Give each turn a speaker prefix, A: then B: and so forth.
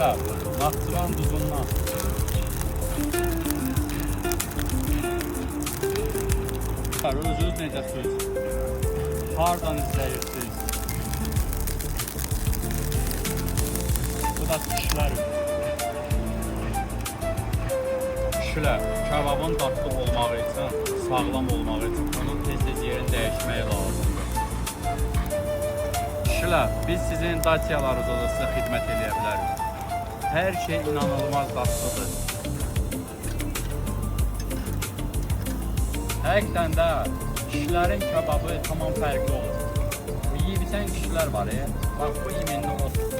A: kişilər, Naxçıvan duzundan. Özünüz necəsiniz? Hardan izləyirsiniz? Bu da kişilər. Kişilər, kebabın dadlı olmağı üçün, sağlam olmağı üçün onun tez-tez yerini dəyişmək lazımdır. Kişilər, biz sizin datiyalarınızda da sizə xidmət edə bilərik. Hər şey inanılmaz dadlıdır. Həqiqətən də kişilərin kebabı tamam fərqli olur. Bu yiyibsən kişilər var ya, bax bu yemeğində olsun.